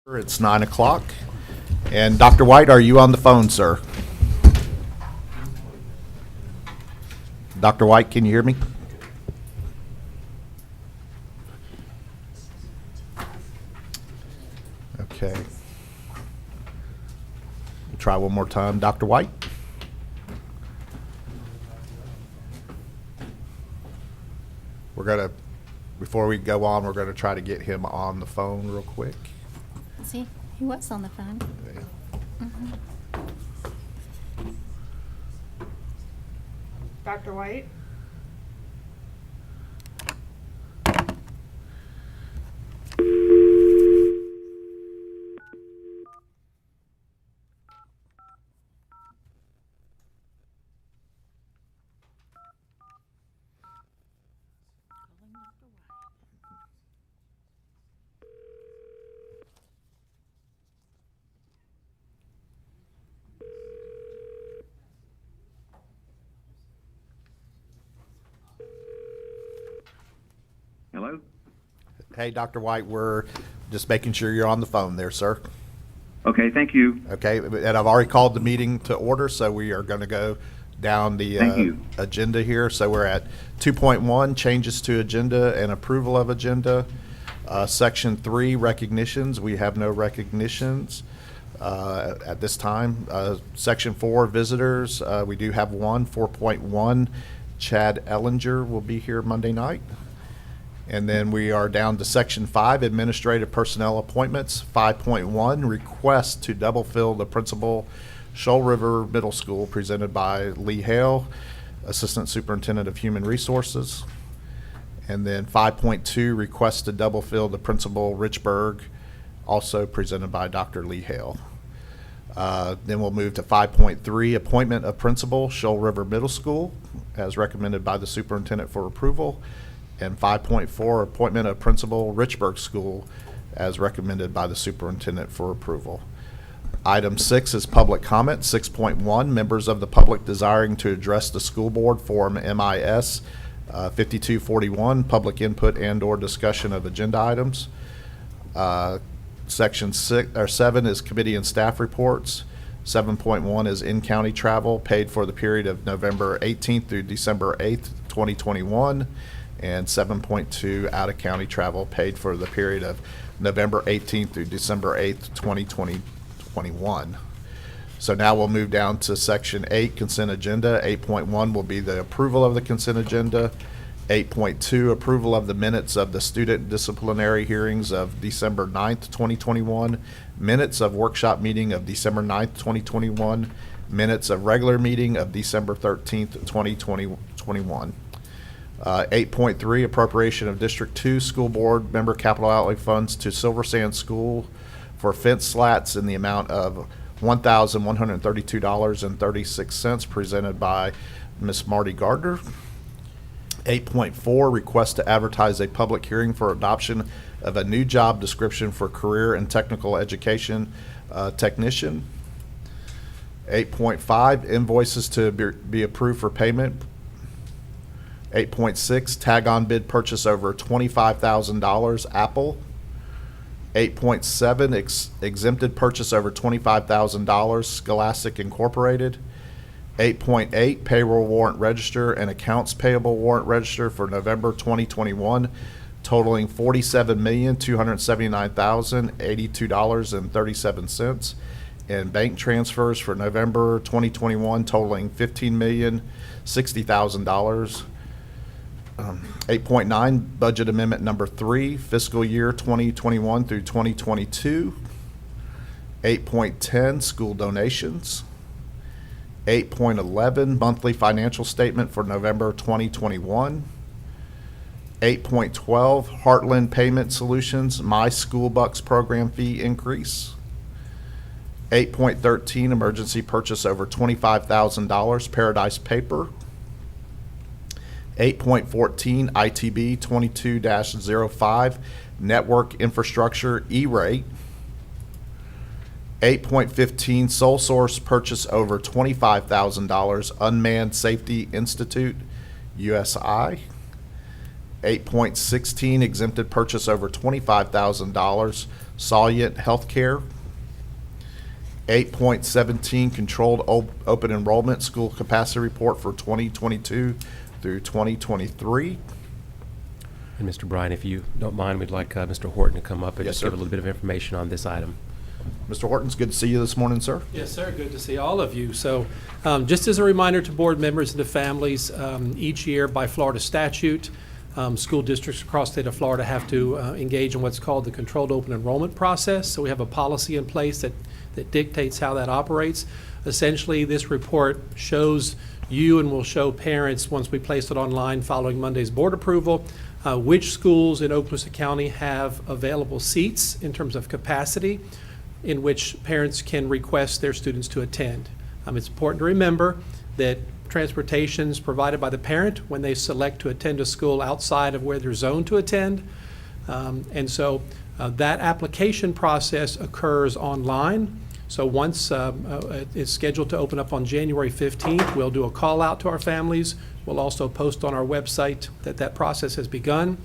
It's 9 o'clock. And Dr. White, are you on the phone, sir? Dr. White, can you hear me? Okay. We'll try one more time. Dr. White? Before we go on, we're going to try to get him on the phone real quick. See, he was on the phone. Dr. White? Hello? Hey, Dr. White, we're just making sure you're on the phone there, sir. Okay, thank you. Okay, and I've already called the meeting to order, so we are going to go down the Thank you. agenda here. So we're at 2.1, changes to agenda and approval of agenda. Section 3, recognitions. We have no recognitions at this time. Section 4, visitors. We do have one. 4.1, Chad Ellinger will be here Monday night. And then we are down to Section 5, administrative personnel appointments. 5.1, request to double fill the principal, Shoal River Middle School, presented by Lee Hale, Assistant Superintendent of Human Resources. And then 5.2, request to double fill the principal, Richburg, also presented by Dr. Lee Hale. Then we'll move to 5.3, appointment of principal, Shoal River Middle School, as recommended by the superintendent for approval. And 5.4, appointment of principal, Richburg School, as recommended by the superintendent for approval. Item 6 is public comment. 6.1, members of the public desiring to address the school board, Form MIS 5241, public input and/or discussion of agenda items. Section 7 is committee and staff reports. 7.1 is in-county travel paid for the period of November 18th through December 8th, 2021. And 7.2, out-of-county travel paid for the period of November 18th through December 8th, 2021. So now we'll move down to Section 8, consent agenda. 8.1 will be the approval of the consent agenda. 8.2, approval of the minutes of the student disciplinary hearings of December 9th, 2021, minutes of workshop meeting of December 9th, 2021, minutes of regular meeting of December 13th, 2021. 8.3, appropriation of District 2 School Board member capital outlay funds to Silver Sand School for fence slats in the amount of $1,132.36, presented by Ms. Marty Gardner. 8.4, request to advertise a public hearing for adoption of a new job description for career and technical education technician. 8.5, invoices to be approved for payment. 8.6, tag-on bid purchase over $25,000, Apple. 8.7, exempted purchase over $25,000, Scholastic Incorporated. 8.8, payroll warrant register and accounts payable warrant register for November 2021, totaling $47,279,082.37, and bank transfers for November 2021 totaling $15,060,000. 8.9, budget amendment number 3, fiscal year 2021 through 2022. 8.10, school donations. 8.11, monthly financial statement for November 2021. 8.12, Heartland Payment Solutions, My School Bucks program fee increase. 8.13, emergency purchase over $25,000, Paradise Paper. 8.14, ITB 22-05, network infrastructure E-rate. 8.15, sole source purchase over $25,000, Unmanned Safety Institute, USI. 8.16, exempted purchase over $25,000, Solient Healthcare. 8.17, Controlled Open Enrollment School Capacity Report for 2022 through 2023. And Mr. Bryan, if you don't mind, we'd like Mr. Horton to come up and Yes, just sir. give a little bit of information on this item. Mr. Horton, it's good to see you this morning, sir. Yes, sir. Good to see all of you. So just as a reminder to board members and to families, each year by Florida statute, school districts across the state of Florida have to engage in what's called the controlled open enrollment process. So we have a policy in place that dictates how that operates. Essentially, this report shows you and will show parents, once we place it online following Monday's board approval, which schools in Okaloosa County have available seats in terms of capacity in which parents can request their students to attend. It's important to remember that transportation is provided by the parent when they select to attend a school outside of where they're zoned to attend. And so that application process occurs online. So once it's scheduled to open up on January 15th, we'll do a call out to our families. We'll also post on our website that that process has begun.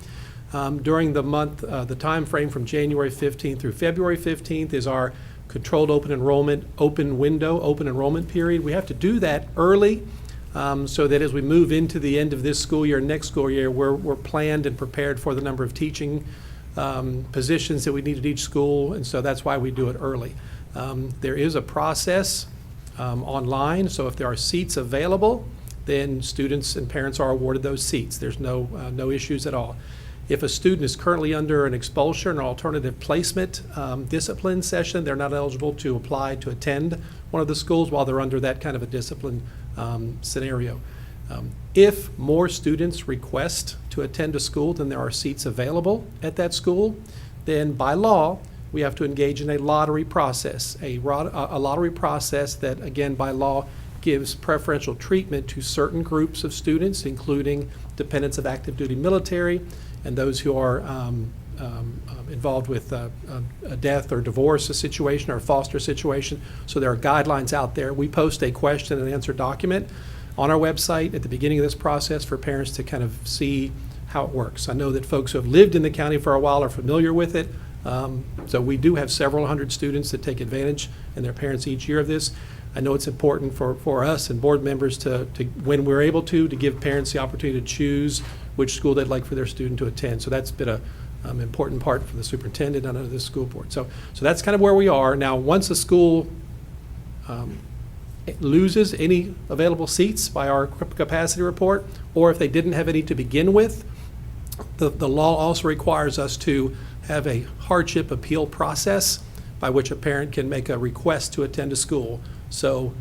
During the month, the time frame from January 15th through February 15th is our controlled open enrollment, open enrollment period. We have to do that early so that as we move into the end of this school year, next school year, we're planned and prepared for the number of teaching positions that we need at each school, and so that's why we do it early. There is a process online, so if there are seats available, then students and parents are awarded those seats. There's no issues at all. If a student is currently under an expulsion or alternative placement discipline session, they're not eligible to apply to attend one of the schools while they're under that kind of a discipline scenario. If more students request to attend a school than there are seats available at that school, then by law, we have to engage in a lottery process, a lottery process that, again, by law, gives preferential treatment to certain groups of students, including dependents of active duty military and those who are involved with a death or divorce situation or a foster situation. So there are guidelines out there. We post a question and answer document on our website at the beginning of this process for parents to kind of see how it works. I know that folks who have lived in the county for a while are familiar with it. So we do have several hundred students that take advantage and their parents each year of this. I know it's important for us and board members to when we're able to give parents the opportunity to choose which school they'd like for their student to attend. So that's been an important part for the superintendent and under the school board. So that's kind of where we are. Now, once a school loses any available seats by our capacity report, or if they didn't have any to begin with, the law also requires us to have a hardship appeal process by which a parent can make a request to attend a school. So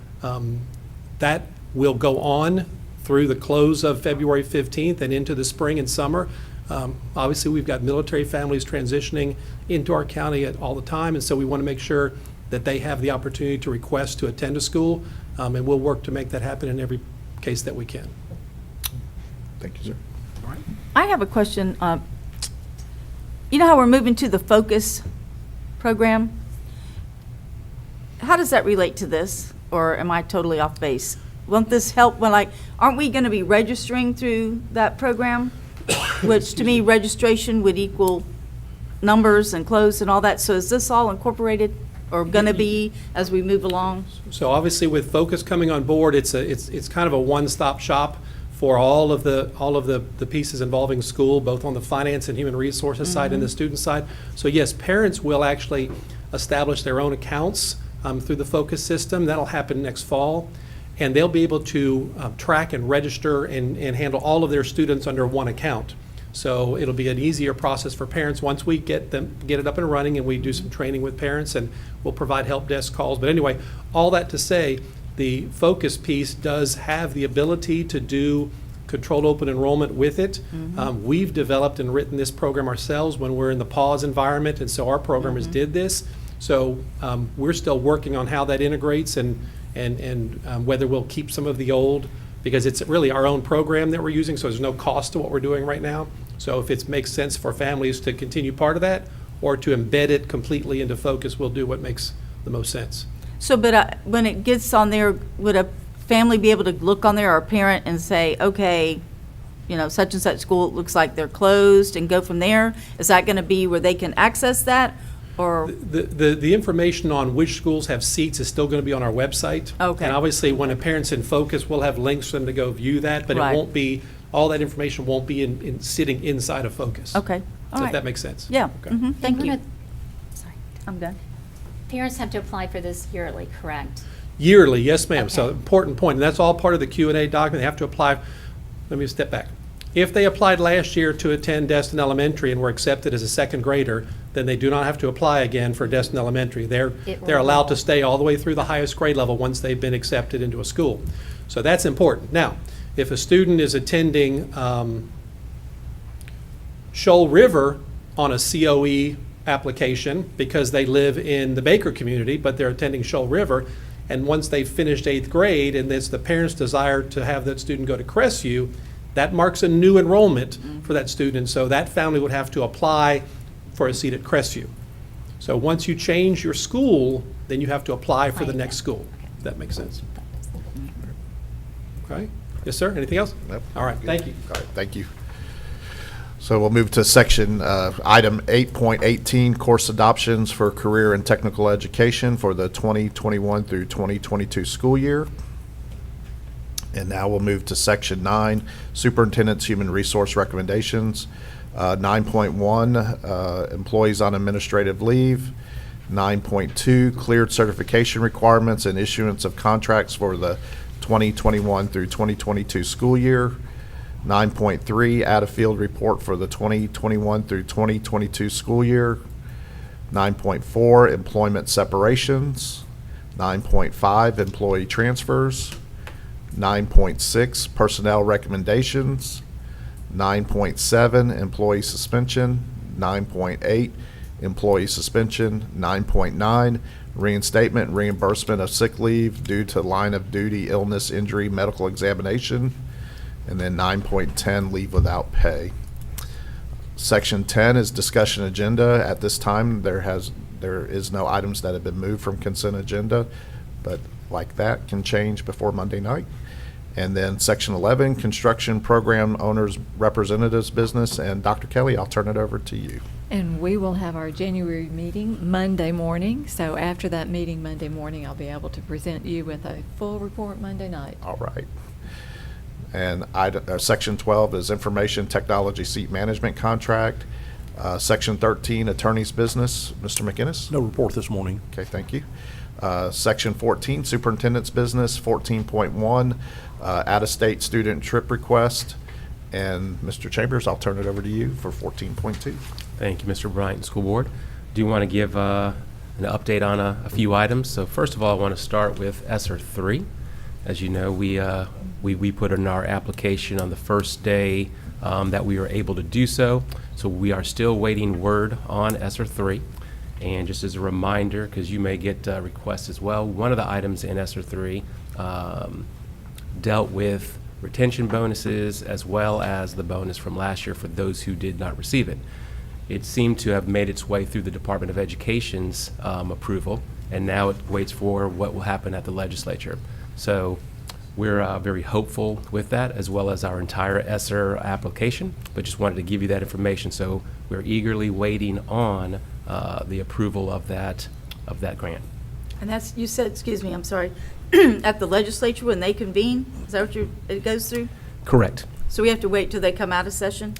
that will go on through the close of February 15th and into the spring and summer. Obviously, we've got military families transitioning into our county all the time, and so we want to make sure that they have the opportunity to request to attend a school, and we'll work to make that happen in every case that we can. Thank you, sir. I have a question. You know how we're moving to the Focus program? How does that relate to this, or am I totally off base? Won't this help when, aren't we going to be registering through that program? Which to me, registration would equal numbers and clothes and all that. So is this all incorporated or going to be as we move along? So obviously, with Focus coming on board, it's kind of a one-stop shop for all of the pieces involving school, both on the finance and human resources side and the student side. So yes, parents will actually establish their own accounts through the Focus system. That'll happen next fall. And they'll be able to track and register and handle all of their students under one account. So it'll be an easier process for parents once we get it up and running and we do some training with parents, and we'll provide help desk calls. But anyway, all that to say, the Focus piece does have the ability to do controlled open enrollment with it. We've developed and written this program ourselves when we're in the pause environment, and so our programmers did this. So we're still working on how that integrates and whether we'll keep some of the old, because it's really our own program that we're using, so there's no cost to what we're doing right now. So if it makes sense for families to continue part of that or to embed it completely into Focus, we'll do what makes the most sense. So, but when it gets on there, would a family be able to look on there, or a parent, and say, okay, such and such school, it looks like they're closed, and go from there? Is that going to be where they can access that? Or, The information on which schools have seats is still going to be on our website. Okay. And obviously, when a parent's in focus, we'll have links for them to go view that, but it Right. won't be, all that information won't be sitting inside of focus. okay, all So if right. that makes sense. Yeah, Okay. thank And you. Sorry. I'm done. Parents have to apply for this yearly, correct? Yearly, yes, ma'am. So Okay. important point, and that's all part of the Q&A document. They have to apply. Let me step back. If they applied last year to attend Destin Elementary and were accepted as a second grader, then they do not have to apply again for Destin Elementary. They're It will they're allowed to roll. stay all the way through the highest grade level once they've been accepted into a school. So that's important. Now, if a student is attending Shoal River on a COE application because they live in the Baker community, but they're attending Shoal River, and once they've finished 8th grade and it's the parent's desire to have that student go to Crestview, that marks a new enrollment for that student. So that family would have to apply for a seat at Crestview. So once you change your school, then you have to apply for the Apply next again. school. If that makes sense. Okay? Yes, sir? Anything else? Nope. All right, thank you. All right, thank you. So we'll move to section, item 8.18, course adoptions for career and technical education for the 2021 through 2022 school year. And now we'll move to section 9, superintendent's human resource recommendations. 9.1, employees on administrative leave. 9.2, cleared certification requirements and issuance of contracts for the 2021 through 2022 school year. 9.3, out-of-field report for the 2021 through 2022 school year. 9.4, employment separations. 9.5, employee transfers. 9.6, personnel recommendations. 9.7, employee suspension. 9.8, employee suspension. 9.9, reinstatement and reimbursement of sick leave due to line of duty, illness, injury, medical examination. And then 9.10, leave without pay. Section 10 is discussion agenda. At this time, there is no items that have been moved from consent agenda, but like that can change before Monday night. And then section 11, construction program owners representatives business. And Dr. Kelly, I'll turn it over to you. And we will have our January meeting Monday morning. So after that meeting Monday morning, I'll be able to present you with a full report Monday night. All right. And section 12 is information technology seat management contract. Section 13, attorney's business. Mr. McInnes? No report this morning. Okay, thank you. Section 14, superintendent's business. 14.1, out-of-state student trip request. And Mr. Chambers, I'll turn it over to you for 14.2. Thank you, Mr. Bryant, School Board. Do want to give an update on a few items. So first of all, I want to start with ESSER 3. As you know, we put in our application on the first day that we were able to do so. So we are still waiting word on ESSER 3. And just as a reminder, because you may get requests as well, one of the items in ESSER 3 dealt with retention bonuses as well as the bonus from last year for those who did not receive it. It seemed to have made its way through the Department of Education's approval, and now it waits for what will happen at the legislature. So we're very hopeful with that, as well as our entire ESSER application, but just wanted to give you that information. So we're eagerly waiting on the approval of that grant. And that's, you said, excuse me, I'm sorry, at the legislature when they convene? Is that what it goes through? Correct. So we have to wait till they come out of session?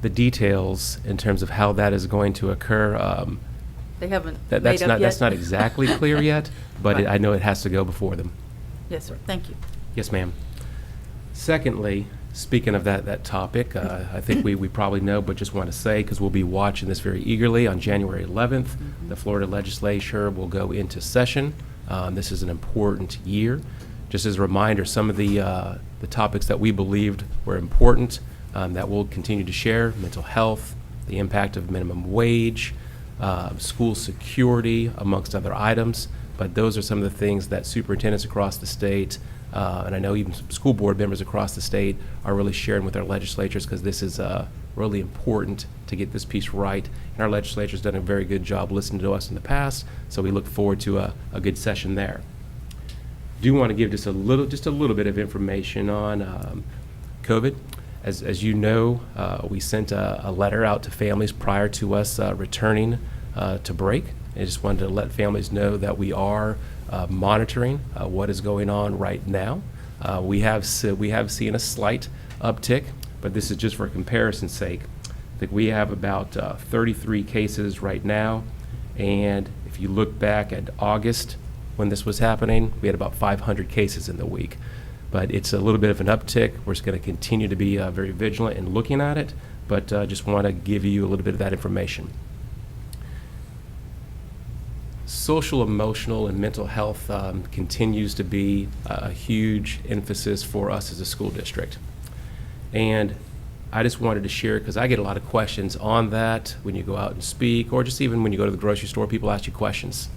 The details in terms of how that is going to occur, They haven't that's made up not yet? that's not exactly clear yet, but Right. I know it has to go before them. Yes, sir, thank you. Yes, ma'am. Secondly, speaking of that topic, I think we probably know, but just want to say, because we'll be watching this very eagerly, on January 11th, the Florida legislature will go into session. This is an important year. Just as a reminder, some of the topics that we believed were important that we'll continue to share: mental health, the impact of minimum wage, school security, amongst other items. But those are some of the things that superintendents across the state, and I know even some school board members across the state, are really sharing with our legislatures, because this is really important to get this piece right. And our legislature's done a very good job listening to us in the past, so we look forward to a good session there. Do want to give just a little bit of information on COVID. As you know, we sent a letter out to families prior to us returning to break. I just wanted to let families know that we are monitoring what is going on right now. We have seen a slight uptick, but this is just for comparison's sake. I think we have about 33 cases right now, and if you look back at August when this was happening, we had about 500 cases in the week. But it's a little bit of an uptick. We're just going to continue to be very vigilant in looking at it, but just want to give you a little bit of that information. Social, emotional, and mental health continues to be a huge emphasis for us as a school district. And I just wanted to share, because I get a lot of questions on that when you go out and speak, or just even when you go to the grocery store, people ask you questions.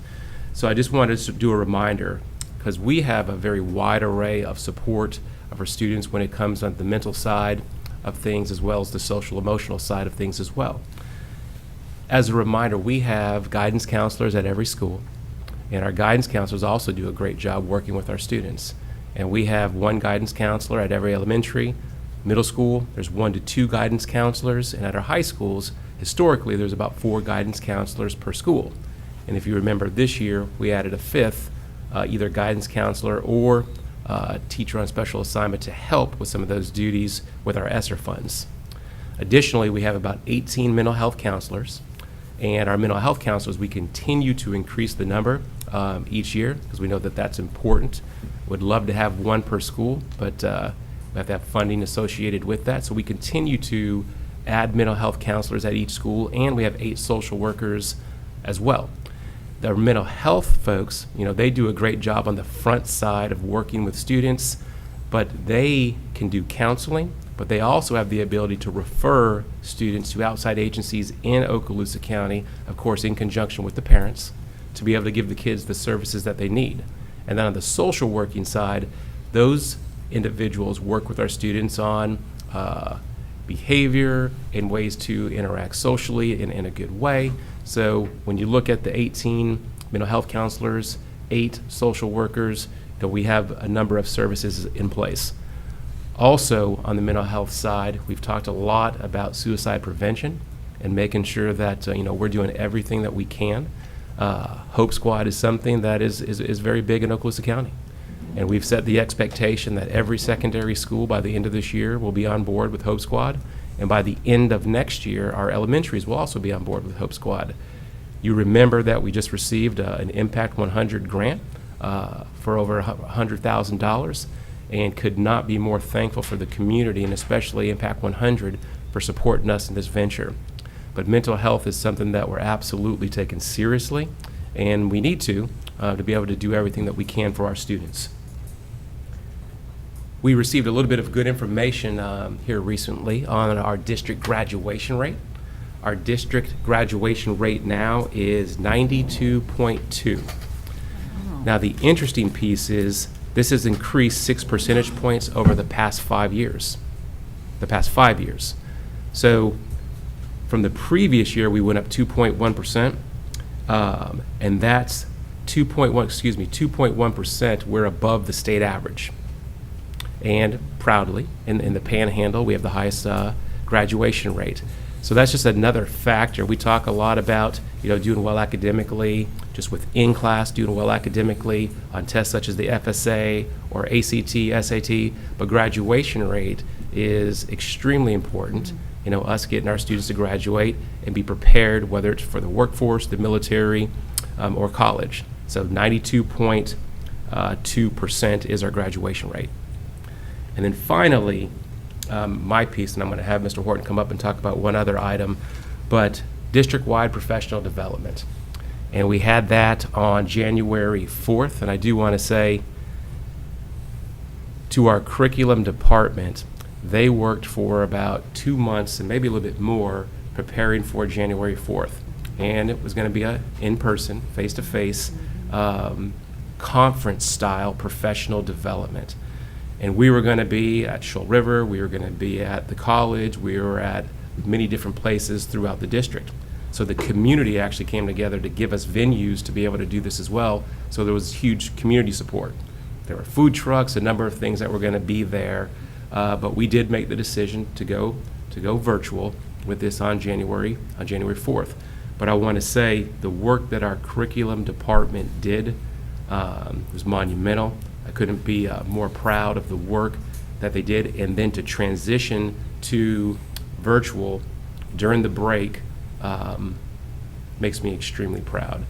So I just wanted to do a reminder, because we have a very wide array of support of our students when it comes on the mental side of things as well as the social emotional side of things as well. As a reminder, we have guidance counselors at every school, and our guidance counselors also do a great job working with our students. And we have one guidance counselor at every elementary, middle school, there's 1 to 2 guidance counselors, and at our high schools, historically, there's about 4 guidance counselors per school. And if you remember this year, we added a 5th either guidance counselor or teacher on special assignment to help with some of those duties with our ESSER funds. Additionally, we have about 18 mental health counselors, and our mental health counselors, we continue to increase the number each year because we know that that's important. Would love to have 1 per school, but we have to have funding associated with that. So we continue to add mental health counselors at each school, and we have 8 social workers as well. The mental health folks, they do a great job on the front side of working with students, but they can do counseling, but they also have the ability to refer students to outside agencies in Okaloosa County, of course, in conjunction with the parents, to be able to give the kids the services that they need. And then on the social working side, those individuals work with our students on behavior and ways to interact socially in a good way. So when you look at the 18 mental health counselors, 8 social workers, we have a number of services in place. Also, on the mental health side, we've talked a lot about suicide prevention and making sure that we're doing everything that we can. Hope Squad is something that is very big in Okaloosa County. And we've set the expectation that every secondary school by the end of this year will be on board with Hope Squad. And by the end of next year, our elementaries will also be on board with Hope Squad. You remember that we just received an Impact 100 grant for over $100,000 and could not be more thankful for the community and especially Impact 100 for supporting us in this venture. But mental health is something that we're absolutely taking seriously, and we need to be able to do everything that we can for our students. We received a little bit of good information here recently on our district graduation rate. Our district graduation rate now is 92.2. Now the interesting piece is this has increased 6 percentage points over the past 5 years. So from the previous year, we went up 2.1%, and that's 2.1%, we're above the state average. And proudly, in the Panhandle, we have the highest graduation rate. So that's just another factor. We talk a lot about doing well academically, just within class, doing well academically on tests such as the FSA or ACT, SAT, but graduation rate is extremely important. Us getting our students to graduate and be prepared, whether it's for the workforce, the military, or college. So 92.2% is our graduation rate. And then finally, my piece, and I'm going to have Mr. Horton come up and talk about one other item, but district-wide professional development. And we had that on January 4th, and I do want to say to our curriculum department, they worked for about 2 months and maybe a little bit more preparing for January 4th. And it was going to be a in-person, face-to-face, conference-style professional development. And we were going to be at Shoal River, we were going to be at the college, we were at many different places throughout the district. So the community actually came together to give us venues to be able to do this as well. So there was huge community support. There were food trucks, a number of things that were going to be there but we did make the decision to go virtual with this on January 4th. But I want to say the work that our curriculum department did was monumental. I couldn't be more proud of the work that they did, and then to transition to virtual during the break makes me extremely proud.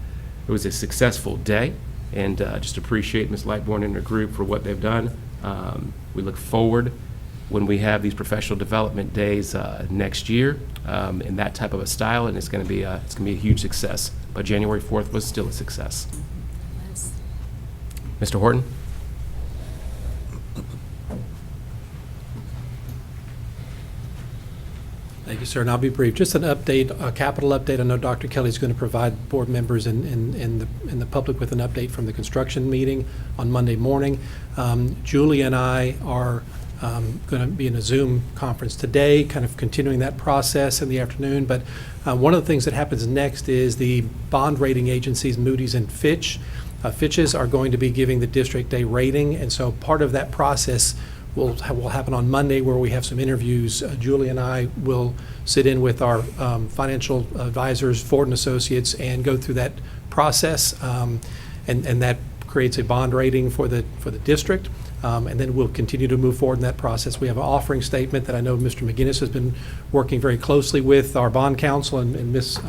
It was a successful day, and just appreciate Ms. Lightbourne and her group for what they've done. We look forward when we have these professional development days next year in that type of a style, and it's going to be a huge success. But January 4th was still a success. Yes. Mr. Horton? Thank you, sir, and I'll be brief. Just an update, a capital update. I know Dr. Kelly's going to provide board members and the public with an update from the construction meeting on Monday morning. Julie and I are going to be in a Zoom conference today, kind of continuing that process in the afternoon. But one of the things that happens next is the bond rating agencies, Moody's and Fitch's, are going to be giving the district a rating, and so part of that process will happen on Monday, where we have some interviews. Julie and I will sit in with our financial advisors, Ford and Associates, and go through that process, and that creates a bond rating for the district. And then we'll continue to move forward in that process. We have an offering statement that I know Mr. McGinnis has been working very closely with our bond counsel, and Ms.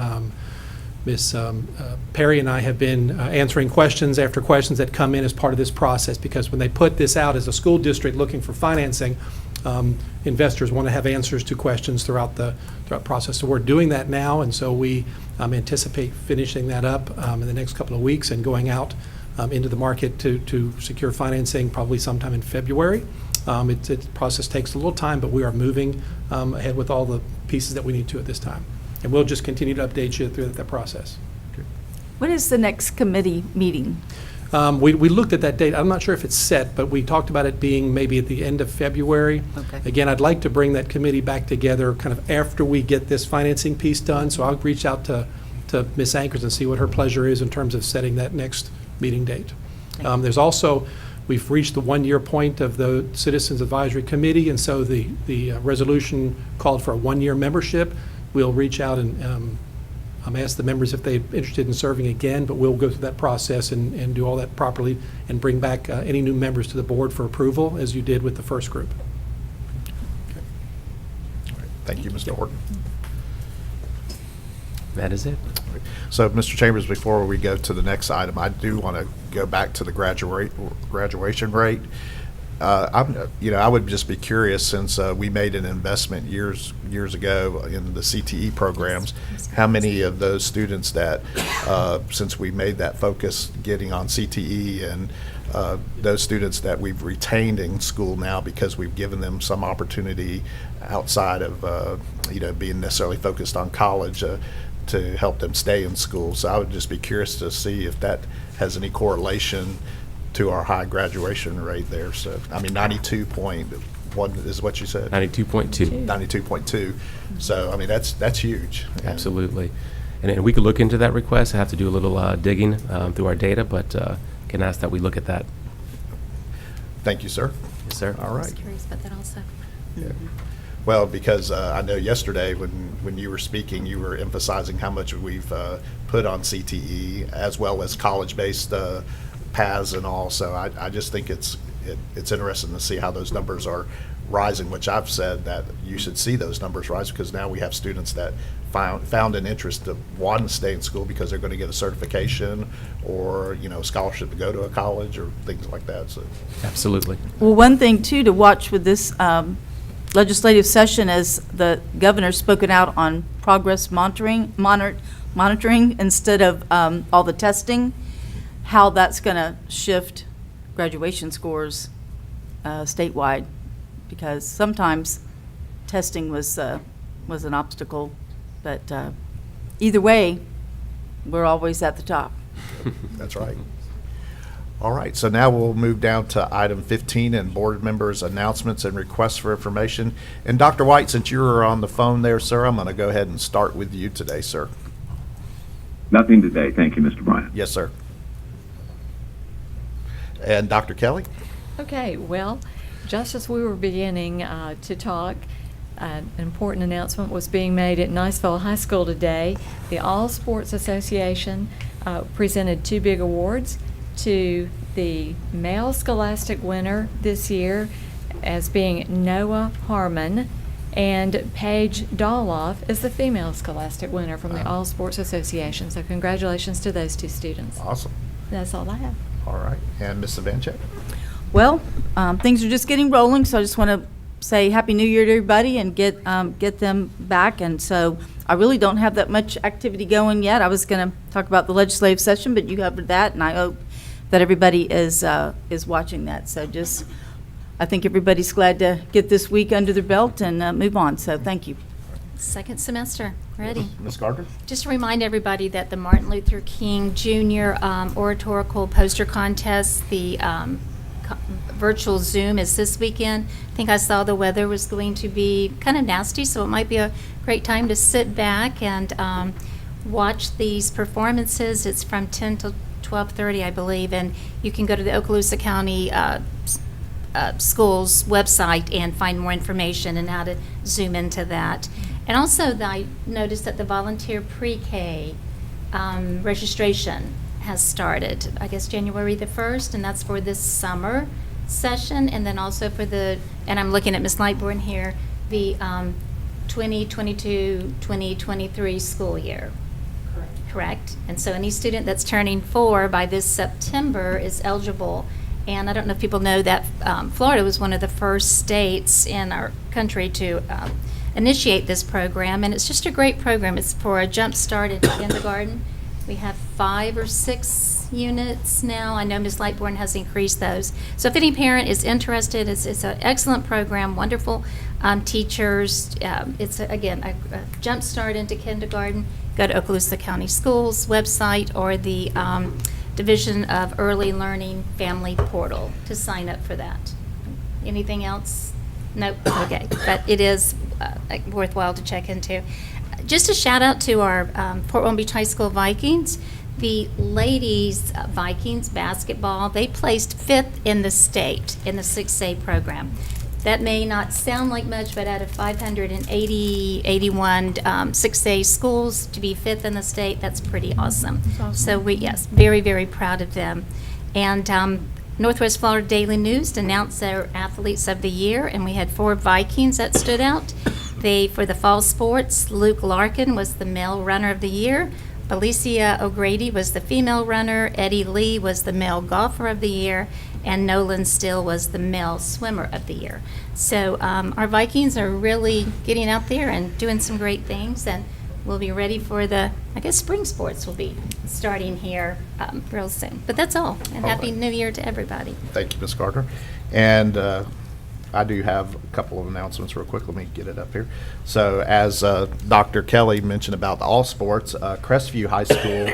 Perry and I have been answering questions after questions that come in as part of this process, because when they put this out as a school district looking for financing, investors want to have answers to questions throughout the process. So we're doing that now, and so we anticipate finishing that up in the next couple of weeks and going out into the market to secure financing probably sometime in February. The process takes a little time, but we are moving ahead with all the pieces that we need to at this time. And we'll just continue to update you through that process. When is the next committee meeting? We looked at that date. I'm not sure if it's set, but we talked about it being maybe at the end of February. Okay. Again, I'd like to bring that committee back together kind of after we get this financing piece done. So I'll reach out to Ms. Ankers and see what her pleasure is in terms of setting that next meeting date. There's also, we've reached the one-year point of the Citizens Advisory Committee, and so the resolution called for a one-year membership. We'll reach out and ask the members if they're interested in serving again, but we'll go through that process and do all that properly and bring back any new members to the board for approval, as you did with the first group. All right. Thank you, Mr. Horton. That is it. So, Mr. Chambers, before we go to the next item, I do want to go back to the graduation rate. I would just be curious, since we made an investment years ago in the CTE programs, how many of those students that, since we made that focus getting on CTE, and those students that we've retained in school now because we've given them some opportunity outside of, being necessarily focused on college, to help them stay in school. So I would just be curious to see if that has any correlation to our high graduation rate there. So, 92.1 is what you said? 92.2. 92.2. So, that's huge. Absolutely. And we could look into that request. I have to do a little digging through our data, but can ask that we look at that. Thank you, sir. Yes, sir. All I was right. curious about that also. Yeah. Well, because I know yesterday when you were speaking, you were emphasizing how much we've put on CTE as well as college-based paths and all. So I just think it's interesting to see how those numbers are rising, which I've said that you should see those numbers rise, because now we have students that found an interest to want to stay in school because they're going to get a certification or, a scholarship to go to a college or things like that. So Absolutely. Well, one thing, too, to watch with this legislative session is the governor's spoken out on progress monitoring instead of all the testing, how that's going to shift graduation scores statewide, because sometimes testing was an obstacle, but either way, we're always at the top. that's right. All right, so now we'll move down to item 15 and board members' announcements and requests for information. And Dr. White, since you were on the phone there, sir, I'm going to go ahead and start with you today, sir. Nothing today. Thank you, Mr. Bryant. Yes, sir. And Dr. Kelly? Okay, well, just as we were beginning to talk, an important announcement was being made at Niceville High School today. The All Sports Association presented 2 big awards to the male scholastic winner this year as being Noah Harmon, and Paige Doloff is the female scholastic winner from the All Sports Association. So congratulations to those 2 students. Awesome. That's all I have. All right. And Ms. Savanchek? Well, things are just getting rolling, so I just want to say Happy New Year to everybody and get them back. And so I really don't have that much activity going yet. I was going to talk about the legislative session, but you covered that, and I hope that everybody is watching that. So I think everybody's glad to get this week under their belt and move on. So thank you. Second semester, ready. Ms. Gardner? Just to remind everybody that the Martin Luther King Jr. Oratorical Poster Contest, the virtual Zoom is this weekend. I think I saw the weather was going to be kind of nasty, so it might be a great time to sit back and watch these performances. It's from 10 to 12:30, I believe, and you can go to the Okaloosa County Schools website and find more information and how to zoom into that. And also, I noticed that the volunteer pre-K registration has started, I guess January the 1st, and that's for this summer session, and then also for and I'm looking at Ms. Lightbourne here, the 2022-2023 school year. Correct? And so any student that's turning 4 by this September is eligible. And I don't know if people know that Florida was one of the first states in our country to initiate this program, and it's just a great program. It's for a jump start into kindergarten. We have 5 or 6 units now. I know Ms. Lightbourne has increased those. So if any parent is interested, it's an excellent program, wonderful teachers. It's, again, a jump start into kindergarten. Go to Okaloosa County Schools website or the Division of Early Learning Family Portal to sign up for that. Anything else? Nope. Okay. But it is worthwhile to check into. Just a shout out to our Fort Walton Beach High School Vikings. The ladies Vikings basketball, they placed 5th in the state in the 6A program. That may not sound like much, but out of 581 6A schools, to be 5th in the state, that's pretty awesome. So yes, very, very proud of them. And Northwest Florida Daily News announced their Athletes of the Year, and we had 4 Vikings that stood out. For the fall sports, Luke Larkin was the male runner of the year. Alicia O'Grady was the female runner. Eddie Lee was the male golfer of the year. And Nolan Still was the male swimmer of the year. So our Vikings are really getting out there and doing some great things, and we'll be ready for spring sports will be starting here real soon. But that's all, and Happy New Year to everybody. Thank you, Ms. Gardner. And I do have a couple of announcements real quick. Let me get it up here. So as Dr. Kelly mentioned about the all sports, Crestview High School,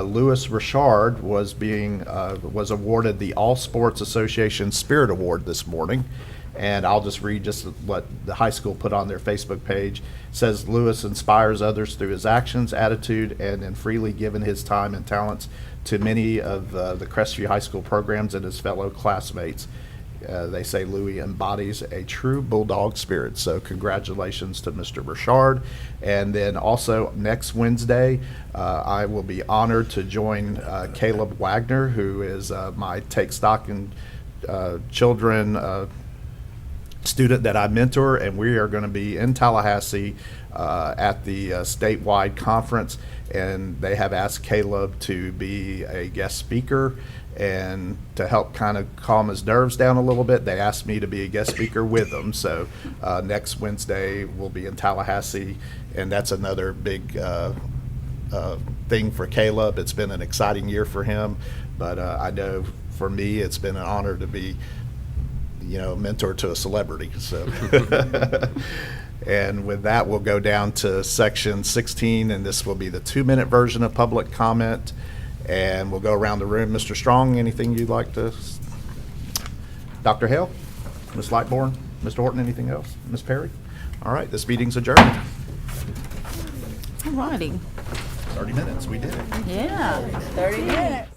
Louis Richard was awarded the All Sports Association Spirit Award this morning. And I'll just read just what the high school put on their Facebook page. It says, Louis inspires others through his actions, attitude, and in freely giving his time and talents to many of the Crestview High School programs and his fellow classmates. They say Louis embodies a true Bulldog spirit. So congratulations to Mr. Burchard. And then also next Wednesday, I will be honored to join Caleb Wagner, who is my Take Stock in Children student that I mentor, and we are going to be in Tallahassee at the statewide conference, and they have asked Caleb to be a guest speaker. And to help kind of calm his nerves down a little bit, they asked me to be a guest speaker with them. So next Wednesday we'll be in Tallahassee, and that's another big thing for Caleb. It's been an exciting year for him, but I know for me it's been an honor to be, mentor to a celebrity. So. And with that, we'll go down to section 16, and this will be the 2-minute version of public comment. And we'll go around the room. Mr. Strong, anything you'd like to? Dr. Hale? Ms. Lightbourne? Mr. Horton, anything else? Ms. Perry? All right, this meeting's adjourned. All righty. 30 minutes, we did it. Yeah, 30 minutes.